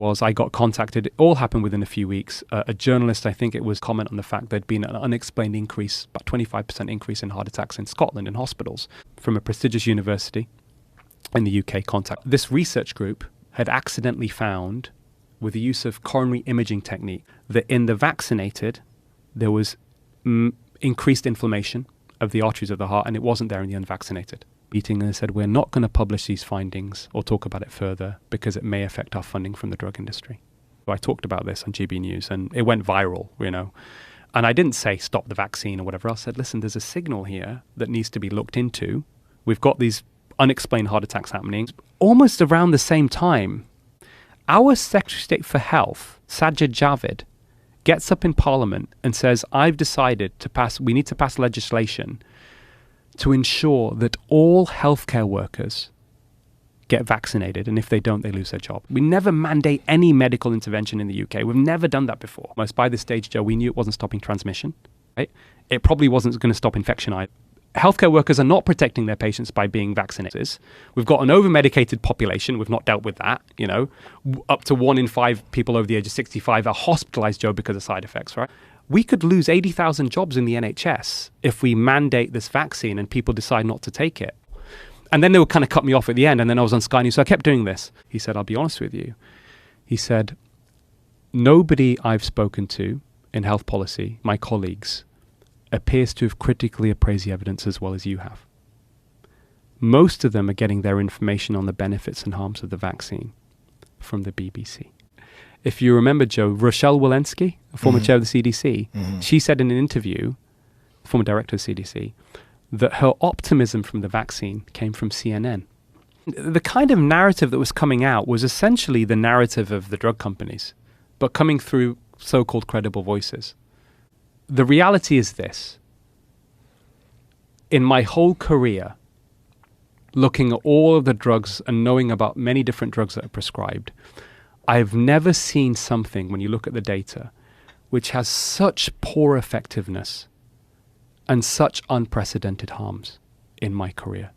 was I got contacted. It all happened within a few weeks. A journalist, I think it was, comment on the fact there'd been an unexplained increase, about 25% increase in heart attacks in Scotland in hospitals from a prestigious university in the UK contact. This research group had accidentally found, with the use of coronary imaging technique, that in the vaccinated, there was increased inflammation of the arteries of the heart, and it wasn't there in the unvaccinated. Meeting, and they said, we're not going to publish these findings or talk about it further because it may affect our funding from the drug industry. So I talked about this on GB News, and it went viral, And I didn't say stop the vaccine or whatever else. I said, listen, there's a signal here that needs to be looked into. We've got these unexplained heart attacks happening. Almost around the same time, our Secretary of State for Health, Sajid Javid, gets up in Parliament and says, I've decided we need to pass legislation to ensure that all healthcare workers get vaccinated, and if they don't, they lose their job. We never mandate any medical intervention in the UK. We've never done that before. Almost by this stage, Joe, we knew it wasn't stopping transmission, right? It probably wasn't going to stop infection either. Healthcare workers are not protecting their patients by being vaccinated. We've got an over-medicated population. We've not dealt with that, Up to 1 in 5 people over the age of 65 are hospitalized, Joe, because of side effects, right? We could lose 80,000 jobs in the NHS if we mandate this vaccine and people decide not to take it. And then they would kind of cut me off at the end, and then I was on Sky News, so I kept doing this. He said, I'll be honest with you. He said, nobody I've spoken to in health policy, my colleagues, appears to have critically appraised the evidence as well as you have. Most of them are getting their information on the benefits and harms of the vaccine from the BBC. If you remember, Joe, Rochelle Walensky, a former chair of the CDC, she said in an interview, former director of CDC, that her optimism from the vaccine came from CNN. The kind of narrative that was coming out was essentially the narrative of the drug companies, but coming through so-called credible voices. The reality is this. In my whole career, looking at all of the drugs and knowing about many different drugs that are prescribed, I've never seen something, when you look at the data, which has such poor effectiveness and such unprecedented harms in my career.